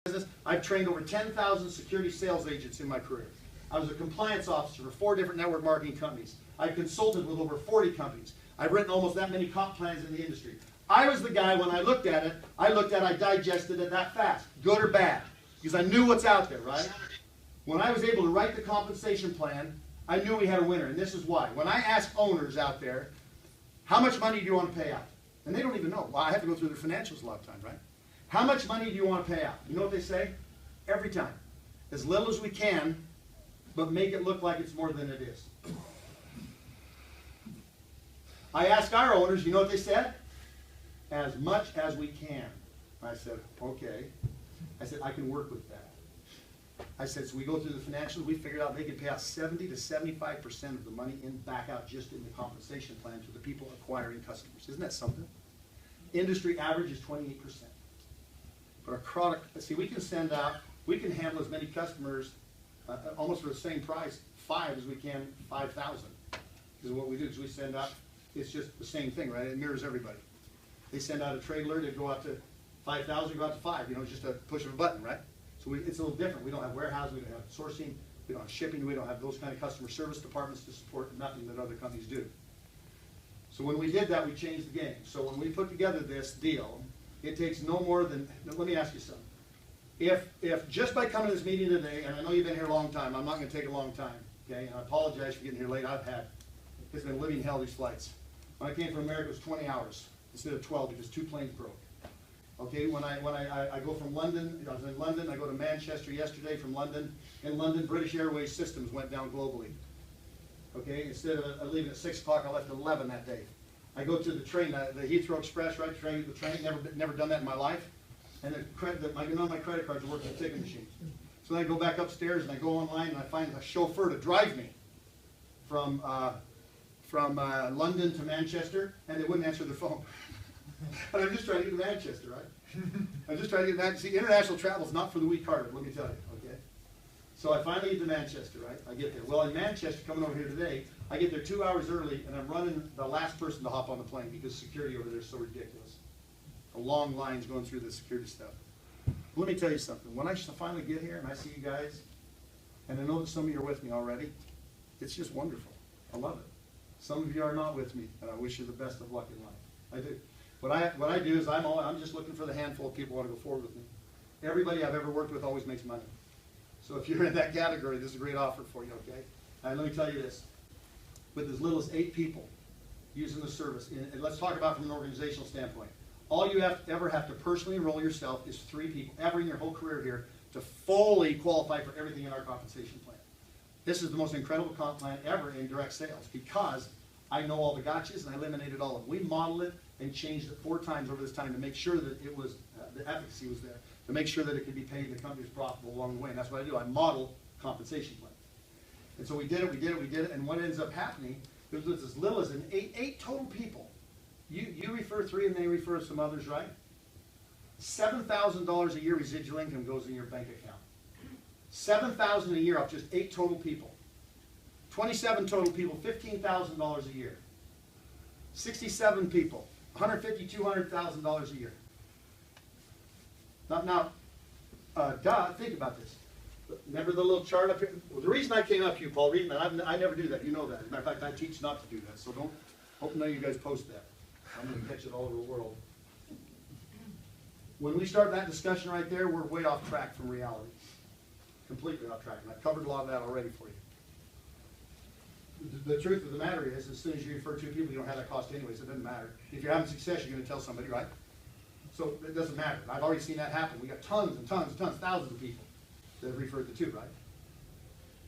business. I've trained over 10,000 security sales agents in my career. I was a compliance officer for 4 different network marketing companies. I've consulted with over 40 companies. I've written almost that many comp plans in the industry. I was the guy, when I looked at it, I digested it that fast, good or bad, because I knew what's out there, right? When I was able to write the compensation plan, I knew we had a winner, and this is why. When I ask owners out there, how much money do you want to pay out? And they don't even know. Well, I have to go through their financials a lot of times, right? How much money do you want to pay out? You know what they say? Every time. As little as we can, but make it look like it's more than it is. I asked our owners, you know what they said? As much as we can. I said, okay. I said, I can work with that. I said, so we go through the financials, we figured out they could pay out 70 to 75% of the money in back out just in the compensation plan to the people acquiring customers. Isn't that something? Industry average is 28%. But our product, see, we can send out, we can handle as many customers almost for the same price, 5 as we can 5,000. Because what we do is we send out, it's just the same thing, right? It mirrors everybody. They send out a trade alert, they go out to 5,000, go out to 5. You know, it's just a push of a button, right? So it's a little different. We don't have warehousing, we don't have sourcing, we don't have shipping, we don't have those kind of customer service departments to support nothing that other companies do. So when we did that, we changed the game. So when we put together this deal, it takes no more than, let me ask you something. If just by coming to this meeting today, and I know you've been here a long time, I'm not going to take a long time, okay? And I apologize for getting here late. It's been living hell, these flights. When I came from America, it was 20 hours instead of 12 because 2 planes broke. Okay, when I go from London, I was in London, I go to Manchester yesterday from London. In London, British Airways systems went down globally. Okay, instead of leaving at 6 o'clock, I left at 11 that day. I go to the train, the Heathrow Express, right? The train, never done that in my life. And none of my credit cards are working the ticket machines. So then I go back upstairs and I go online and I find a chauffeur to drive me from London to Manchester, and they wouldn't answer their phone. And I'm just trying to get to Manchester, right? I'm just trying to get to Manchester. See, international travel is not for the weak-hearted, let me tell you, okay? So I finally get to Manchester, right? I get there. Well, in Manchester, coming over here today, I get there 2 hours early, and I'm running the last person to hop on the plane because security over there is so ridiculous. The long lines going through the security stuff. Let me tell you something. When I finally get here and I see you guys, and I know that some of you are with me already, it's just wonderful. I love it. Some of you are not with me, and I wish you the best of luck in life. I do. What I do is I'm just looking for the handful of people who want to go forward with me. Everybody I've ever worked with always makes money. So if you're in that category, this is a great offer for you, okay? And let me tell you this. With as little as 8 people using the service, and let's talk about from an organizational standpoint. All you ever have to personally enroll yourself is 3 people, ever in your whole career here, to fully qualify for everything in our compensation plan. This is the most incredible comp plan ever in direct sales because I know all the gotchas and I eliminated all of them. We modeled it and changed it 4 times over this time to make sure that it was, the efficacy was there, to make sure that it could be paid and the company was profitable along the way. And that's what I do. I model compensation plans. And so we did it, and what ends up happening is with as little as 8 total people. You refer 3 and they refer some others, right? $7,000 a year residual income goes in your bank account. $7,000 a year off just 8 total people. 27 total people, $15,000 a year. 67 people, $150,000, $200,000 a year. Now, think about this. Remember the little chart up here? Well, the reason I came up to you, Paul, I never do that. You know that. As a matter of fact, I teach not to do that. So hope none of you guys post that. I'm going to catch it all over the world. When we start that discussion right there, we're way off track from reality. Completely off track. And I've covered a lot of that already for you. The truth of the matter is, as soon as you refer 2 people, you don't have that cost anyways. So it doesn't matter. If you're having success, you're going to tell somebody, right? So it doesn't matter. I've already seen that happen. We got tons and tons and tons, thousands of people that have referred to 2, right?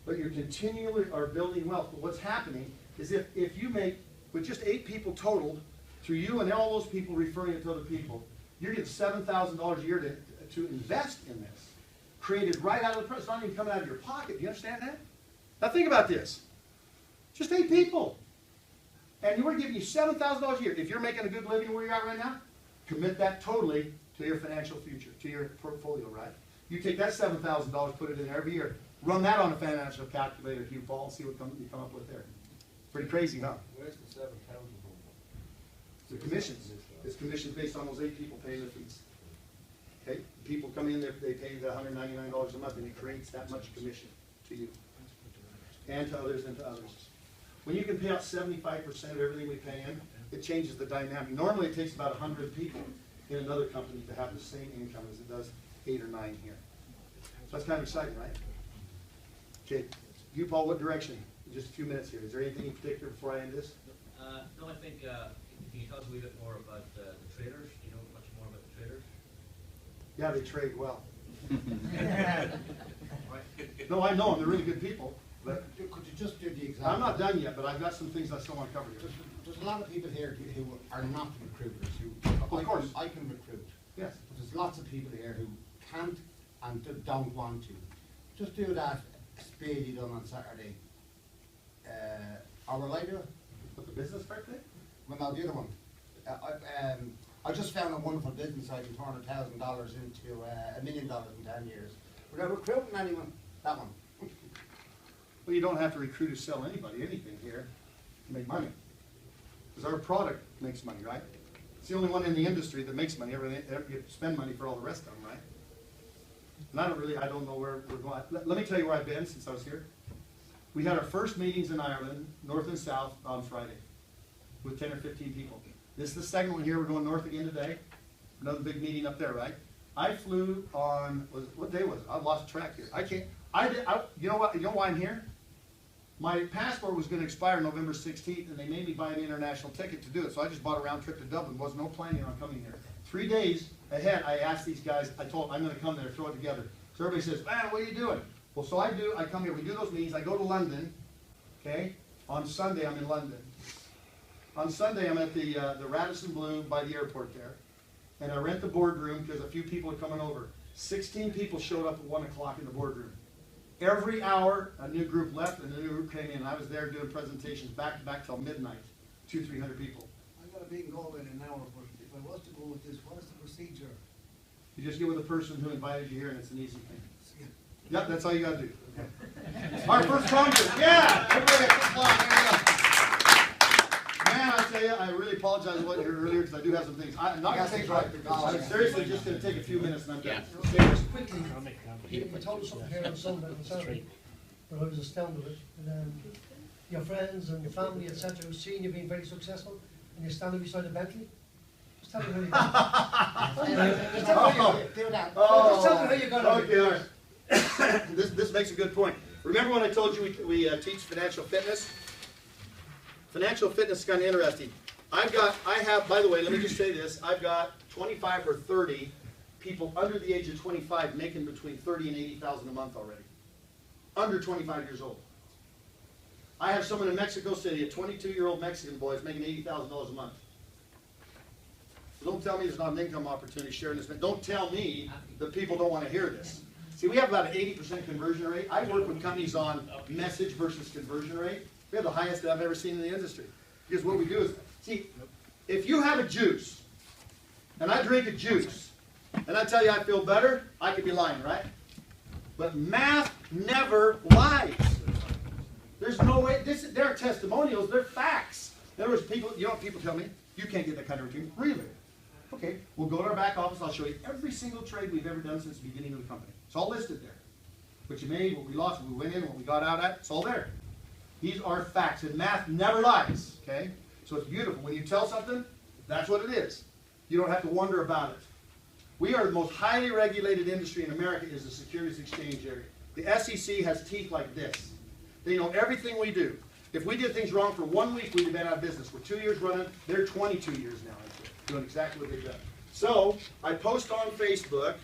But you continually are building wealth. But what's happening is if you make, with just 8 people totaled, through you and all those people referring it to other people, you're getting $7,000 a year to invest in this. Created right out of the press. It's not even coming out of your pocket. Do you understand that? Now think about this. Just 8 people. And we're giving you $7,000 a year. If you're making a good living where you're at right now, commit that totally to your financial future, to your portfolio, right? You take that $7,000, put it in there every year. Run that on a financial calculator, Hugh Paul, and see what you come up with there. Pretty crazy, huh? Where's the 7,000 from? The commissions. It's commissions based on those 8 people paying their fees. Okay, people come in, they pay the $199 a month, and it creates that much commission to you, and to others, and to others. When you can pay out 75% of everything we pay in, it changes the dynamic. Normally it takes about 100 people in another company to have the same income as it does 8 or 9 here. So that's kind of exciting, right? Okay, you, Paul, what direction? Just a few minutes here. Is there anything in particular before I end this? No, I think can you tell us a wee bit more about the traders? Do you know much more about the traders? Yeah, they trade well. Right. No, I know them. They're really good people. But Could you just give the example? I'm not done yet, but I've got some things I still want to cover here. There's a lot of people here who are not recruiters, Of course. I can recruit. Yes. But there's lots of people here who can't and don't want to. Just do that speed you done on Saturday. Or will I do it? But the business part thing? Well, no, the other one. I just found a wonderful business I can turn $1,000 into $1 million in 10 years. Without recruiting anyone, that one. Well, you don't have to recruit or sell anybody anything here to make money. Because our product makes money, right? It's the only one in the industry that makes money. Everything, you spend money for all the rest of them, right? And I don't know where we're going. Let me tell you where I've been since I was here. We had our first meetings in Ireland, north and south, on Friday, with 10 or 15 people. This is the second one here. We're going north again today. Another big meeting up there, right? I flew on, what day was it? I lost track here. You know what? You know why I'm here? My passport was going to expire November 16th, and they made me buy an international ticket to do it. So I just bought a round trip to Dublin. Was no planning on coming here. 3 days ahead, I asked these guys. I told them I'm going to come there, throw it together. So everybody says, "Man, what are you doing?" Well, so I do. I come here. We do those meetings. I go to London. Okay. On Sunday, I'm in London. On Sunday, I'm at the Radisson Blu by the airport there, and I rent the boardroom because a few people are coming over. 16 people showed up at 1 o'clock in the boardroom. Every hour, a new group left and a new group came in. I was there doing presentations back to back till midnight, 200-300 people. I got a meeting going in an hour, but if I was to go with this, what is the procedure? You just get with the person who invited you here, and it's an easy thing. Yep, that's all you got to do. Our first conference, yeah! Everybody, applause. There you go. Man, I tell you, I really apologize I wasn't here earlier because I do have some things. I'm not going to take right. I'm seriously just going to take a few minutes and I'm done. Just quickly, you told us something here on Sunday, but I was astounded with it. And your friends and your family, etc., who've seen you being very successful, and you're standing beside a Bentley. Just tell me how you got it. Just tell me how you do that. Just tell me how you got it. Okay, all right. This makes a good point. Remember when I told you we teach financial fitness? Financial fitness is kind of interesting. I have, by the way, let me just say this. I've got 25 or 30 people under the age of 25 making between 30 and 80,000 a month already. Under 25 years old. I have someone in Mexico City, a 22-year-old Mexican boy, is making $80,000 a month. So don't tell me there's not an income opportunity sharing this. Don't tell me that people don't want to hear this. See, we have about an 80% conversion rate. I work with companies on message versus conversion rate. We have the highest that I've ever seen in the industry. Because what we do is, see, if you have a juice, and I drink a juice, and I tell you I feel better, I could be lying, right? But math never lies. There's no way, there are testimonials, they're facts. In other words, people, you know what people tell me? You can't get that kind of routine. Really? Okay, we'll go to our back office, I'll show you every single trade we've ever done since the beginning of the company. It's all listed there. What you made, what we lost, what we went in, what we got out at, it's all there. These are facts, and math never lies, okay? So it's beautiful. When you tell something, that's what it is. You don't have to wonder about it. We are the most highly regulated industry in America is the securities exchange area. The SEC has teeth like this. They know everything we do. If we did things wrong for 1 week, we'd have been out of business. We're 2 years running. They're 22 years now doing exactly what they've done. So I post on Facebook,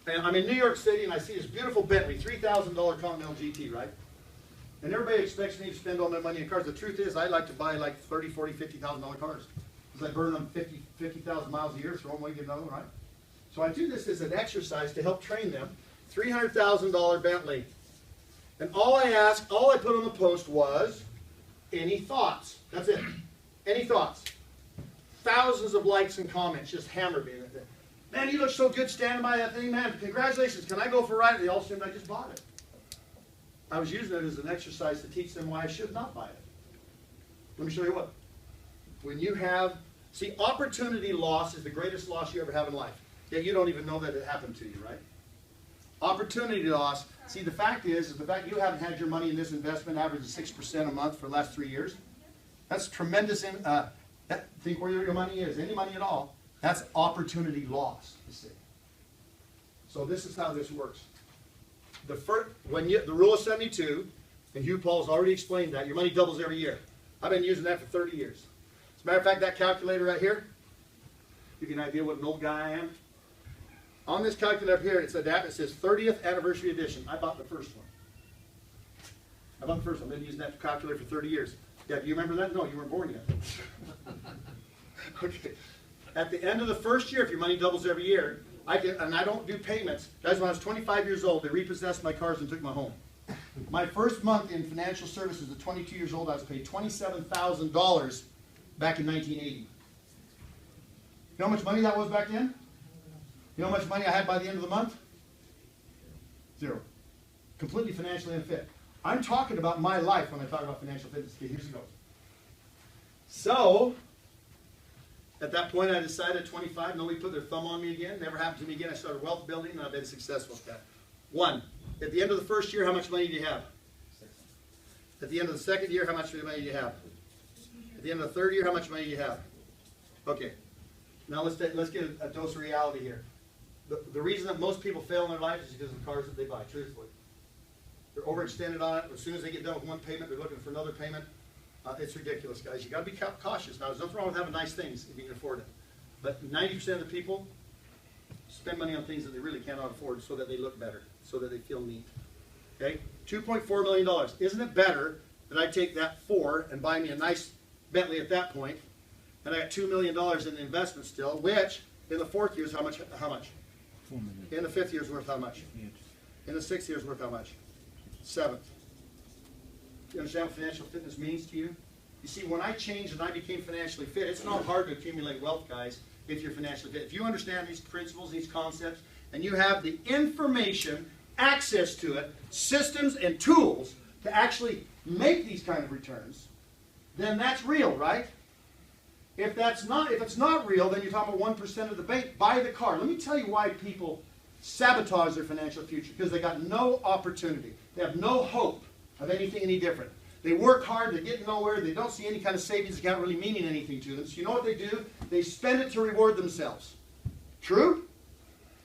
and I'm in New York City, and I see this beautiful Bentley, $3,000 Continental GT, right? And everybody expects me to spend all my money in cars. The truth is, I like to buy like $30,000, $40,000, $50,000 cars. Because I burn them 50,000 miles a year, throw them away, get another one, right? So I do this as an exercise to help train them. $300,000 Bentley. And all I put on the post was, any thoughts? That's it. Any thoughts? Thousands of likes and comments just hammered me. Man, you look so good standing by that thing, man. Congratulations. Can I go for a ride? They all assumed I just bought it. I was using it as an exercise to teach them why I should not buy it. Let me show you what. When you have, see, opportunity loss is the greatest loss you ever have in life. Yet you don't even know that it happened to you, right? Opportunity loss. See, the fact is the fact you haven't had your money in this investment averaging 6% a month for the last 3 years. That's tremendous. Think where your money is. Any money at all. That's opportunity loss, you see. So this is how this works. The rule of 72, and Hugh Paul's already explained that, your money doubles every year. I've been using that for 30 years. As a matter of fact, that calculator right here, give you an idea what an old guy I am. On this calculator up here, it says 30th anniversary edition. I bought the first one. I've been using that calculator for 30 years. Yeah, do you remember that? No, you weren't born yet. Okay. At the end of the first year, if your money doubles every year, and I don't do payments. Guys, when I was 25 years old, they repossessed my cars and took my home. My first month in financial services at 22 years old, I was paid $27,000 back in 1980. You know how much money that was back then? You know how much money I had by the end of the month? Zero. Completely financially unfit. I'm talking about my life when I talk about financial fitness. Okay, here's it goes. So, at that point I decided at 25, nobody put their thumb on me again. Never happened to me again. I started wealth building and I've been successful at that. 1. At the end of the first year, how much money do you have? 6. At the end of the second year, how much money do you have? At the end of the third year, how much money do you have? Okay. Now let's get a dose of reality here. The reason that most people fail in their life is because of the cars that they buy, truthfully. They're overextended on it. As soon as they get done with one payment, they're looking for another payment. It's ridiculous, guys. You've got to be cautious. Now, there's nothing wrong with having nice things if you can afford it. But 90% of the people spend money on things that they really cannot afford so that they look better, so that they feel neat. Okay? $2.4 million. Isn't it better that I take that 4 and buy me a nice Bentley at that point, and I got $2 million in investment still, which in the 4th year is how much? How much? 4 million. In the 5th year is worth how much? In the 6th year is worth how much? 7th. You understand what financial fitness means to you? You see, when I changed and I became financially fit, it's not hard to accumulate wealth, guys, if you're financially fit. If you understand these principles, these concepts, and you have the information, access to it, systems and tools to actually make these kind of returns, then that's real, right? If it's not real, then you're talking about 1% of the bank. Buy the car. Let me tell you why people sabotage their financial future. Because they got no opportunity. They have no hope of anything any different. They work hard, they get nowhere, they don't see any kind of savings account really meaning anything to them. So you know what they do? They spend it to reward themselves. True?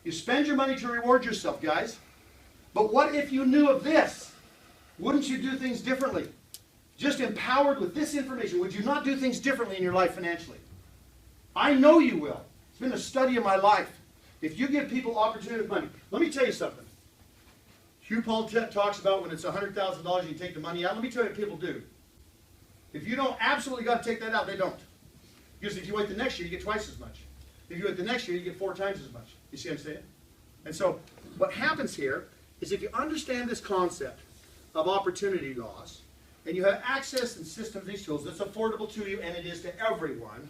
You spend your money to reward yourself, guys. But what if you knew of this? Wouldn't you do things differently? Just empowered with this information, would you not do things differently in your life financially? I know you will. It's been a study of my life. If you give people opportunity with money, let me tell you something. Hugh Paul talks about when it's $100,000 you take the money out. Let me tell you what people do. If you don't absolutely got to take that out, they don't. Because if you wait the next year, you get twice as much. If you wait the next year, you get 4 times as much. You see what I'm saying? And so what happens here is if you understand this concept of opportunity loss, and you have access and systems, these tools, that's affordable to you, and it is to everyone,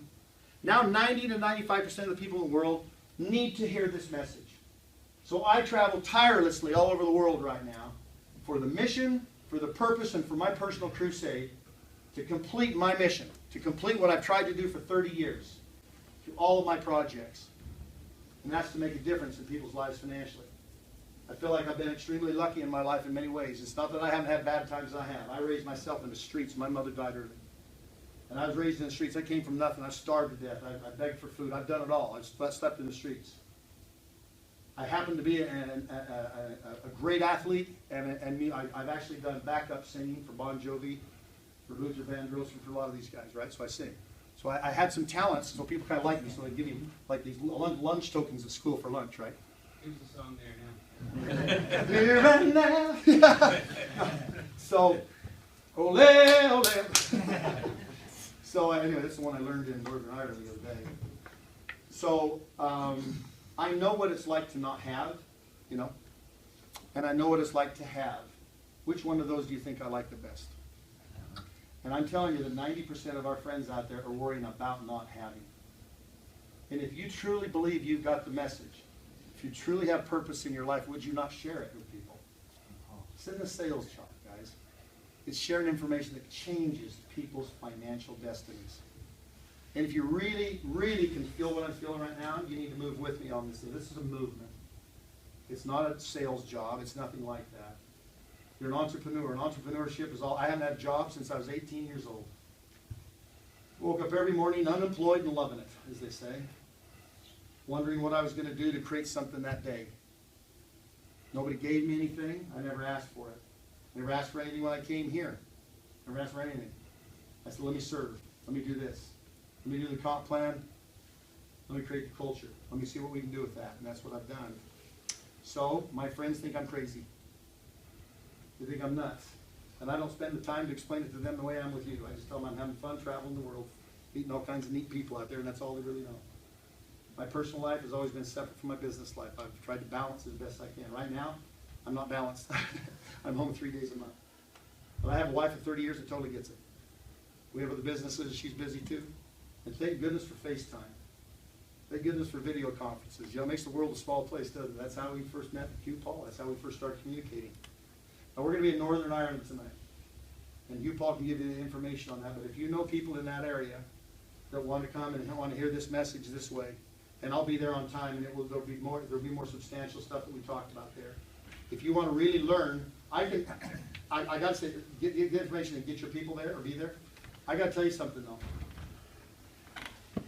now 90 to 95% of the people in the world need to hear this message. So I travel tirelessly all over the world right now for the mission, for the purpose, and for my personal crusade to complete my mission, to complete what I've tried to do for 30 years, to all of my projects. And that's to make a difference in people's lives financially. I feel like I've been extremely lucky in my life in many ways. It's not that I haven't had bad times, I have. I raised myself in the streets. My mother died early. And I was raised in the streets. I came from nothing. I starved to death. I begged for food. I've done it all. I slept in the streets. I happen to be a great athlete, and I've actually done backup singing for Bon Jovi, for Luther Vandross, and for a lot of these guys, right? So I sing. So I had some talents, so people kind of like me, so they give me like these lunch tokens at school for lunch, right? Who's the song there now? Here and now. So, ole, ole. So anyway, that's the one I learned in Northern Ireland the other day. So I know what it's like to not have, you know, and I know what it's like to have. Which one of those do you think I like the best? And I'm telling you that 90% of our friends out there are worrying about not having. And if you truly believe you've got the message, if you truly have purpose in your life, would you not share it with people? It's in the sales chart, guys. It's sharing information that changes people's financial destinies. And if you really, really can feel what I'm feeling right now, you need to move with me on this. This is a movement. It's not a sales job. It's nothing like that. You're an entrepreneur. And entrepreneurship is all. I haven't had a job since I was 18 years old. Woke up every morning unemployed and loving it, as they say. Wondering what I was going to do to create something that day. Nobody gave me anything. I never asked for it. Never asked for anything when I came here. Never asked for anything. I said, let me serve. Let me do this. Let me do the comp plan. Let me create the culture. Let me see what we can do with that. And that's what I've done. So, my friends think I'm crazy. They think I'm nuts. And I don't spend the time to explain it to them the way I'm with you. I just tell them I'm having fun traveling the world, meeting all kinds of neat people out there, and that's all they really know. My personal life has always been separate from my business life. I've tried to balance it as best I can. Right now, I'm not balanced. I'm home 3 days a month. But I have a wife of 30 years that totally gets it. We have other businesses, she's busy too. And thank goodness for FaceTime. Thank goodness for video conferences. You know, it makes the world a small place, doesn't it? That's how we first met Hugh Paul. That's how we first started communicating. Now, we're going to be in Northern Ireland tonight. And Hugh Paul can give you the information on that. But if you know people in that area that want to come and want to hear this message this way, and I'll be there on time, and there'll be more substantial stuff that we talked about there. If you want to really learn, I got to say, get the information and get your people there or be there. I got to tell you something though.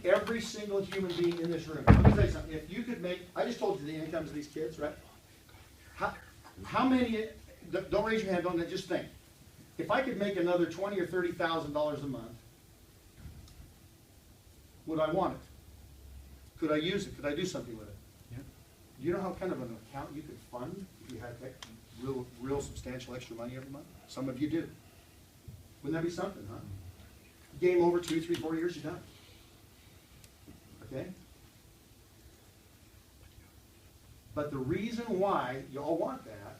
Every single human being in this room, let me tell you something. If you could make, I just told you the incomes of these kids, right? How many? Don't raise your hand. Don't just think. If I could make another $20,000 or $30,000 a month, would I want it? Could I use it? Could I do something with it? Yeah. Do you know how kind of an account you could fund if you had real substantial extra money every month? Some of you do. Wouldn't that be something, huh? Game over 2, 3, 4 years, you're done. Okay? But the reason why you all want that,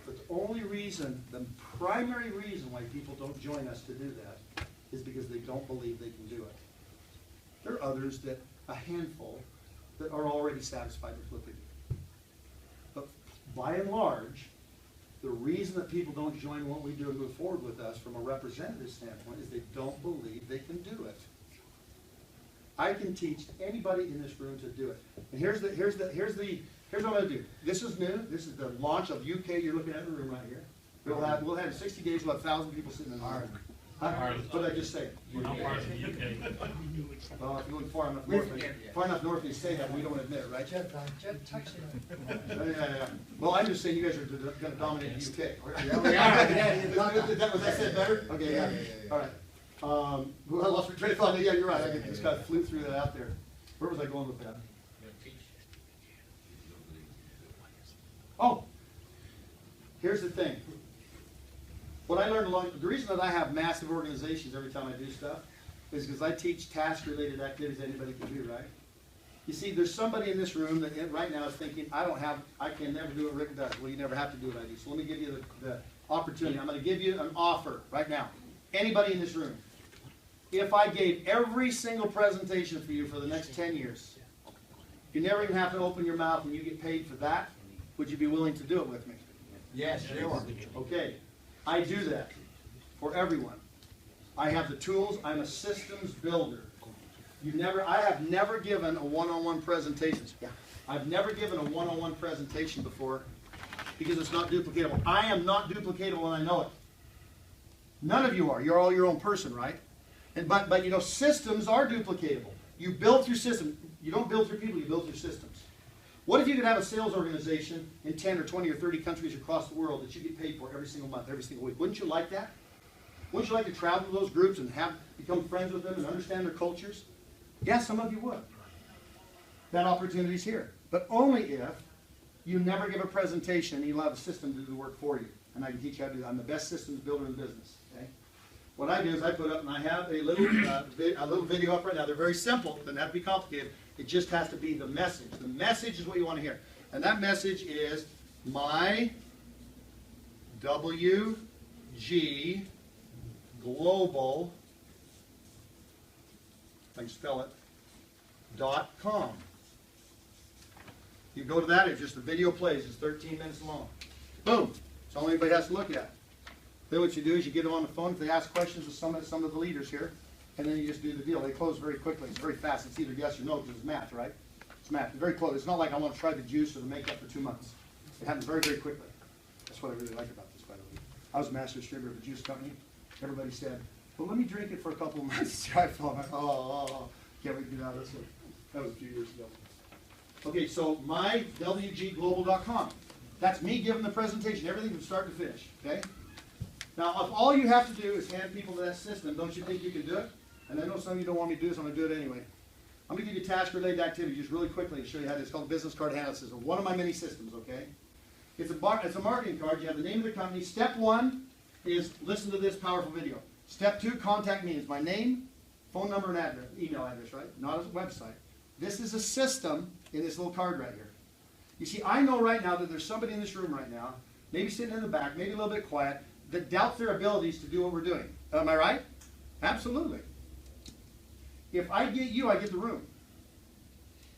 but the only reason, the primary reason why people don't join us to do that is because they don't believe they can do it. There are others that, a handful, that are already satisfied with what they do. But by and large, the reason that people don't join what we do and move forward with us from a representative standpoint is they don't believe they can do it. I can teach anybody in this room to do it. And here's what I'm going to do. This is new. This is the launch of UK. You're looking at the room right here. We'll have 60 days. We'll have 1,000 people sitting in the room. What did I just say? We're not part of the UK. Well, if you look far enough north, you say that we don't admit it, right? Jet taxi. Yeah. Well, I'm just saying you guys are going to dominate the UK. Yeah, we are. Was that said better? Okay, yeah. All right. I lost my train of thought. Yeah, you're right. I just got flew through that out there. Where was I going with that? Oh, here's the thing. What I learned the reason that I have massive organizations every time I do stuff is because I teach task-related activities anybody can do, right? You see, there's somebody in this room that right now is thinking, I can never do what Rick does. Well, you never have to do what I do. So let me give you the opportunity. I'm going to give you an offer right now. Anybody in this room. If I gave every single presentation for you for the next 10 years, you never even have to open your mouth and you get paid for that, would you be willing to do it with me? Yes, sure. Okay. I do that for everyone. I have the tools. I'm a systems builder. I have never given a one-on-one presentation. Yeah. I've never given a one-on-one presentation before because it's not duplicatable. I am not duplicatable and I know it. None of you are. You're all your own person, right? But you know, systems are duplicatable. You build through systems. You don't build through people, you build through systems. What if you could have a sales organization in 10 or 20 or 30 countries across the world that you get paid for every single month, every single week? Wouldn't you like that? Wouldn't you like to travel to those groups and become friends with them and understand their cultures? Yeah, some of you would. That opportunity's here. But only if you never give a presentation and you allow the system to do the work for you. And I can teach you how to do that. I'm the best systems builder in the business. Okay? What I do is I put up, and I have a little video up right now. They're very simple. It doesn't have to be complicated. It just has to be the message. The message is what you want to hear. And that message is my WG Global, if I can spell it, .com. You go to that, it's just the video plays. It's 13 minutes long. Boom. It's all anybody has to look at. Then what you do is you get them on the phone. If they ask questions of some of the leaders here, and then you just do the deal. They close very quickly. It's very fast. It's either yes or no because it's math, right? It's math. It's very close. It's not like I want to try the juice or the makeup for 2 months. It happens very, very quickly. That's what I really like about this, by the way. I was a master distributor of a juice company. Everybody said, well, let me drink it for a couple of months. I felt like, can't wait to get out of this one. That was a few years ago. Okay, so mywgglobal.com. That's me giving the presentation, everything from start to finish, okay? Now, if all you have to do is hand people to that system, don't you think you can do it? And I know some of you don't want me to do this, I'm going to do it anyway. I'm going to give you task-related activities just really quickly to show you how to. It's called business card handout system. One of my many systems, okay? It's a marketing card. You have the name of the company. Step 1 is listen to this powerful video. Step 2, contact me. It's my name, phone number, and address, email address, right? Not a website. This is a system in this little card right here. You see, I know right now that there's somebody in this room right now, maybe sitting in the back, maybe a little bit quiet, that doubts their abilities to do what we're doing. Am I right? Absolutely. If I get you, I get the room.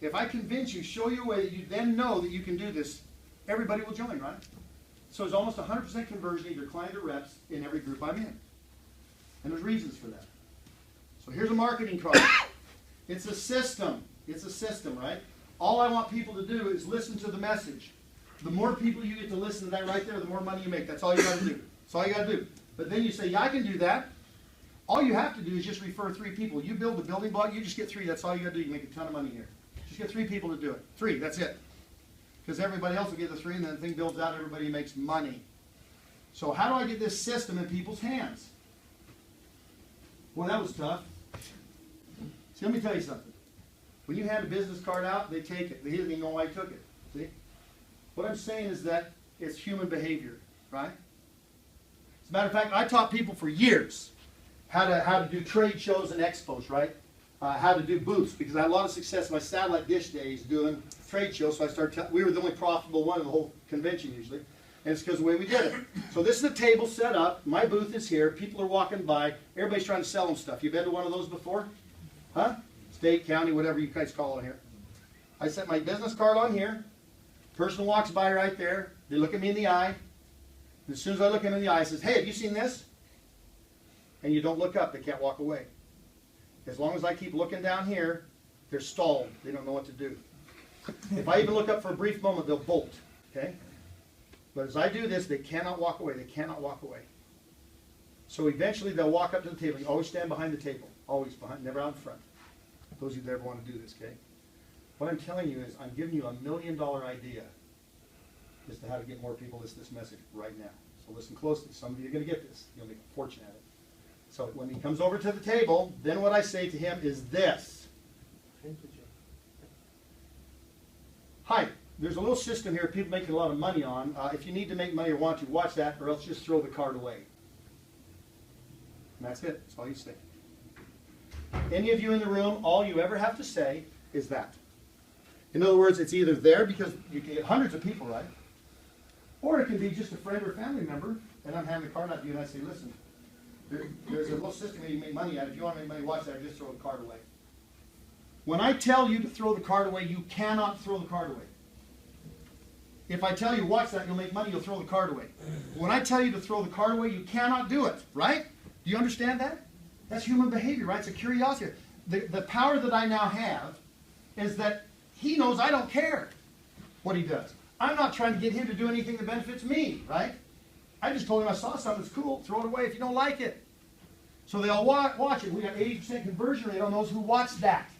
If I convince you, show you a way that you then know that you can do this, everybody will join, right? So it's almost 100% conversion, either client or reps, in every group I'm in. And there's reasons for that. So here's a marketing card. It's a system. It's a system, right? All I want people to do is listen to the message. The more people you get to listen to that right there, the more money you make. That's all you got to do. That's all you got to do. But then you say, yeah, I can do that. All you have to do is just refer 3 people. You build a building block, you just get 3. That's all you got to do. You make a ton of money here. Just get 3 people to do it. 3, that's it. Because everybody else will get the 3, and then the thing builds out, everybody makes money. So how do I get this system in people's hands? Well, that was tough. See, let me tell you something. When you hand a business card out, they take it. They didn't even know why I took it. See? What I'm saying is that it's human behavior, right? As a matter of fact, I taught people for years how to do trade shows and expos, right? How to do booths, because I had a lot of success in my satellite dish days doing trade shows, so I started we were the only profitable one in the whole convention usually, and it's because of the way we did it. So this is a table set up, my booth is here, people are walking by, everybody's trying to sell them stuff. You been to one of those before? Huh? State, county, whatever you guys call it here. I set my business card on here, person walks by right there, they look at me in the eye, and as soon as I look at them in the eye, I says, hey, have you seen this? And you don't look up, they can't walk away. As long as I keep looking down here, they're stalled. They don't know what to do. If I even look up for a brief moment, they'll bolt. Okay? But as I do this, they cannot walk away. They cannot walk away. So eventually they'll walk up to the table. You always stand behind the table. Always behind, never out in front. Those of you that ever want to do this, okay? What I'm telling you is I'm giving you $1 million idea as to how to get more people to this message right now. So listen closely. Some of you are going to get this. You'll make a fortune at it. So when he comes over to the table, then what I say to him is this. Hi, there's a little system here people making a lot of money on. If you need to make money or want to, watch that, or else just throw the card away. And that's it. That's all you say. Any of you in the room, all you ever have to say is that. In other words, it's either there because you can get hundreds of people, right? Or it can be just a friend or family member, and I'm handing the card out to you and I say, listen, there's a little system that you make money at. If you want to make money, watch that. Just throw the card away. When I tell you to throw the card away, you cannot throw the card away. If I tell you, watch that, you'll make money, you'll throw the card away. When I tell you to throw the card away, you cannot do it, right? Do you understand that? That's human behavior, right? It's a curiosity. The power that I now have is that he knows I don't care what he does. I'm not trying to get him to do anything that benefits me, right? I just told him I saw something that's cool, throw it away if you don't like it. So they all watch it. We got 80% conversion rate on those who watch that.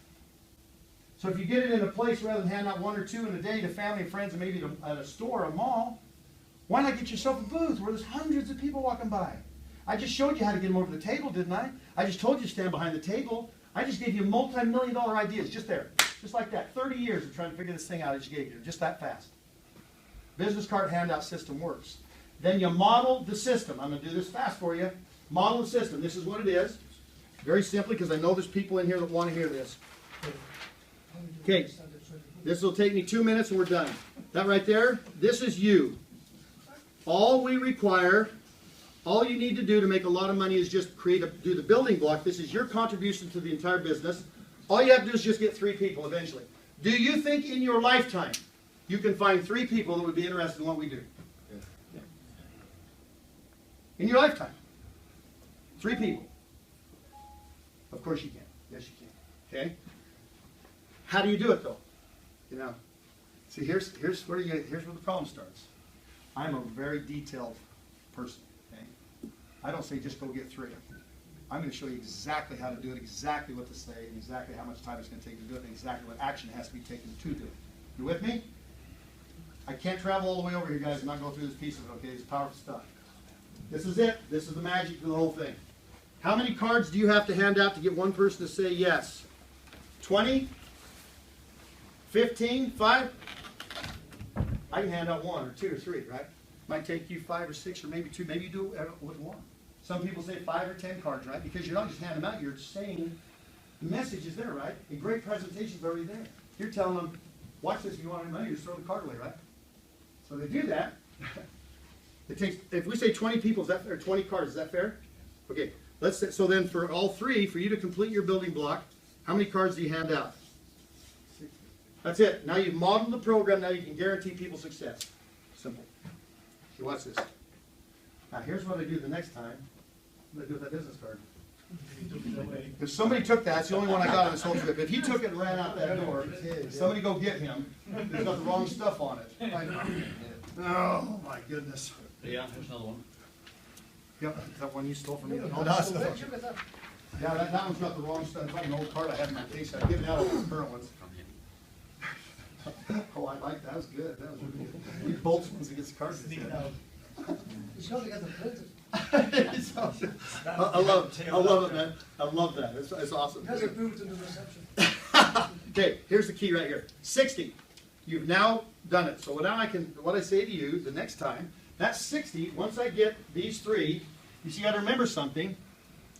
So if you get it in a place rather than hand out 1 or 2 in a day to family and friends and maybe at a store or a mall, why not get yourself a booth where there's hundreds of people walking by? I just showed you how to get them over the table, didn't I? I just told you to stand behind the table. I just gave you multi-million-dollar ideas just there. Just like that. 30 years of trying to figure this thing out I just gave you. Just that fast. Business card handout system works. Then you model the system. I'm going to do this fast for you. Model the system. This is what it is. Very simply, because I know there's people in here that want to hear this. Okay. This will take me 2 minutes and we're done. That right there, this is you. All we require, all you need to do to make a lot of money is just do the building block. This is your contribution to the entire business. All you have to do is just get 3 people eventually. Do you think in your lifetime you can find 3 people that would be interested in what we do? Yeah. In your lifetime. 3 people. course you can. Yes, you can. Okay? How do you do it though? You know, see, here's where the problem starts. I'm a very detailed person. Okay? I don't say just go get 3. I'm going to show you exactly how to do it, exactly what to say, and exactly how much time it's going to take to do it, and exactly what action has to be taken to do it. You with me? I can't travel all the way over here, guys, and not go through this piece of it, okay? It's powerful stuff. This is it. This is the magic of the whole thing. How many cards do you have to hand out to get one person to say yes? 20? 15? 5? I can hand out 1 or 2 or 3, right? Might take you 5 or 6 or maybe 2. Maybe you do it with 1. Some people say 5 or 10 cards, right? Because you're not just handing them out, you're saying the message is there, right? A great presentation's already there. You're telling them, watch this, if you want any money, just throw the card away, right? So they do that. It takes, if we say 20 people, is that fair? 20 cards, is that fair? Okay, let's say, so then for all 3, for you to complete your building block, how many cards do you hand out? 60. That's it. Now you've modeled the program, now you can guarantee people success. Simple. So watch this. Now here's what I do the next time. What do I do with that business card? If somebody took that, it's the only one I got on this whole trip. If he took it and ran out that door, somebody go get him. There's got the wrong stuff on it. Oh my goodness. Yeah, there's another one. Yep, is that one you stole from me? Where'd Oh, that's you get that? yeah, that one's got the wrong stuff. It's like an old card I had in my case. I give it out of the current ones. Oh, I like that. That was good. That was really good. These bolts ones against the cards. You should have got them printed. It's awesome. I love it, man. I love that. It's awesome. It has a booth in the reception. Okay, here's the key right here. 60. You've now done it. So now what I say to you the next time, that's 60. Once I get these 3, you see, you got to remember something,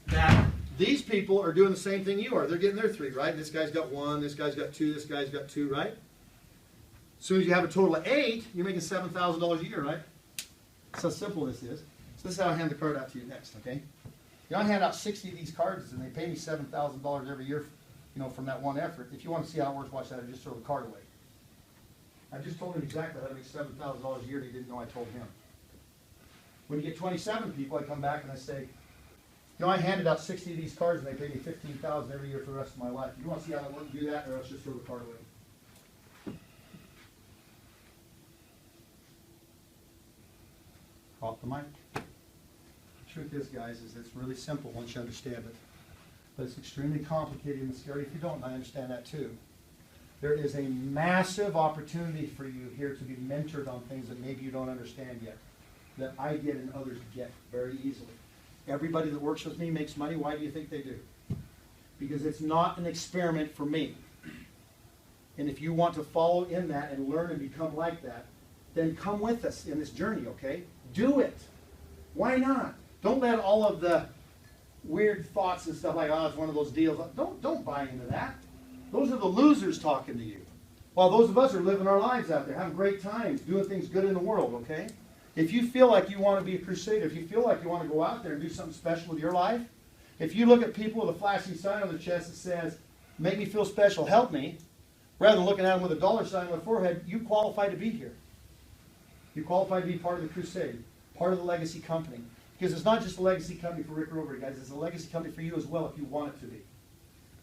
that these people are doing the same thing you are. They're getting their 3, right? This guy's got 1, this guy's got 2, this guy's got 2, right? As soon as you have a total of 8, you're making $7,000 a year, right? That's how simple this is. So this is how I hand the card out to you next, okay? You know, I hand out 60 of these cards, and they pay me $7,000 every year, you know, from that one effort. If you want to see how it works, watch that. I just throw the card away. I just told him exactly how to make $7,000 a year, and he didn't know I told him. When you get 27 people, I come back and I say, you know, I handed out 60 of these cards, and they pay me $15,000 every year for the rest of my life. You want to see how that works? Do that, or else just throw the card away. Off the mic. The truth is, guys, is it's really simple once you understand it. But it's extremely complicated and scary if you don't, and I understand that too. There is a massive opportunity for you here to be mentored on things that maybe you don't understand yet, that I get and others get very easily. Everybody that works with me makes money. Why do you think they do? Because it's not an experiment for me. And if you want to follow in that and learn and become like that, then come with us in this journey, okay? Do it. Why not? Don't let all of the weird thoughts and stuff like, oh, it's one of those deals. Don't buy into that. Those are the losers talking to you. While those of us are living our lives out there, having great times, doing things good in the world, okay? If you feel like you want to be a crusader, if you feel like you want to go out there and do something special with your life, if you look at people with a flashing sign on their chest that says, make me feel special, help me, rather than looking at them with a dollar sign on their forehead, you qualify to be here. You qualify to be part of the crusade, part of the legacy company. Because it's not just a legacy company for Rick Rowberry, guys. It's a legacy company for you as well if you want it to be.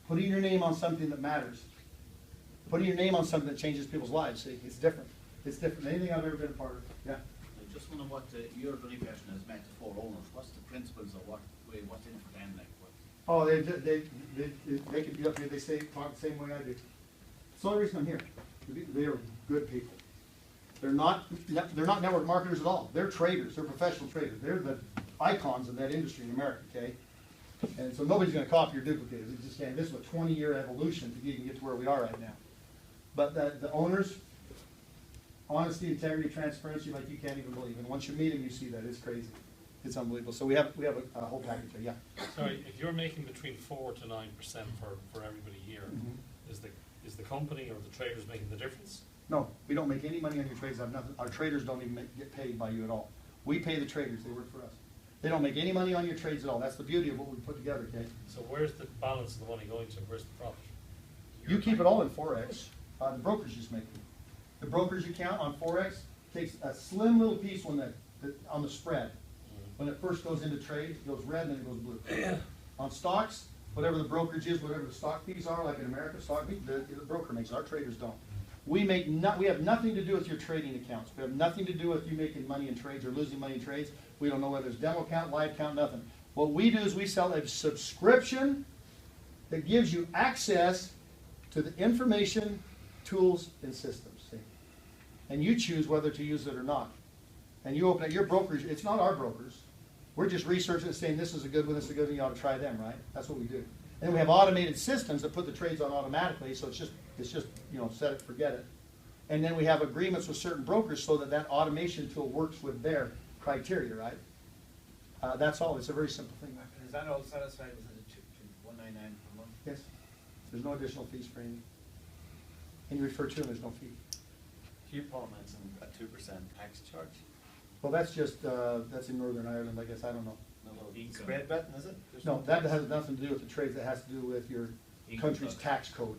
Putting your name on something that matters. Putting your name on something that changes people's lives. See, it's different. It's different than anything I've ever been a part of. Yeah. I just wonder what your only person has met the 4 owners. What's the principles or what's in it for them? Like, Oh, they can be up here. They talk the same way I do. It's the only reason I'm here. They are good people. They're not network marketers at all. They're traders. They're professional traders. They're the icons of that industry in America, okay? And so nobody's going to copy or duplicate it. It's just saying this is a 20-year evolution to even get to where we are right now. But the owners, honesty, integrity, transparency, like you can't even believe. And once you meet them, you see that. It's crazy. It's unbelievable. So we have a whole package there. Yeah. Sorry, if you're making between 4 to 9% for everybody here, is the company or the traders making the difference? No, we don't make any money on your trades. Our traders don't even get paid by you at all. We pay the traders. They work for us. They don't make any money on your trades at all. That's the beauty of what we put together, okay? So where's the balance of the money going to? Where's the profit? You keep it all in Forex. The brokers just make it. The brokerage account on Forex takes a slim little piece on the spread. When it first goes into trade, it goes red and then it goes blue. On stocks, whatever the brokerage is, whatever the stock fees are, like in America, stock fee, the broker makes, our traders don't. We have nothing to do with your trading accounts. We have nothing to do with you making money in trades or losing money in trades. We don't know whether it's demo count, live count, nothing. What we do is we sell a subscription that gives you access to the information, tools, and systems. See? And you choose whether to use it or not. And you open up your brokers, it's not our brokers. We're just researching and saying this is a good one, this is a good one, you ought to try them, right? That's what we do. And then we have automated systems that put the trades on automatically, so it's just, you know, set it, forget it. And then we have agreements with certain brokers so that that automation tool works with their criteria, right? That's all. It's a very simple thing. Is that all satisfied with the $199 per month? Yes. There's no additional fees for any. And you refer to them, there's no fee. Here Paul mentioned a 2% tax charge. Well, that's just, that's in Northern Ireland, I guess, I don't know. No, well, spread betting, is it? There's No, that has nothing to do with the trades, that has to do with your country's tax code.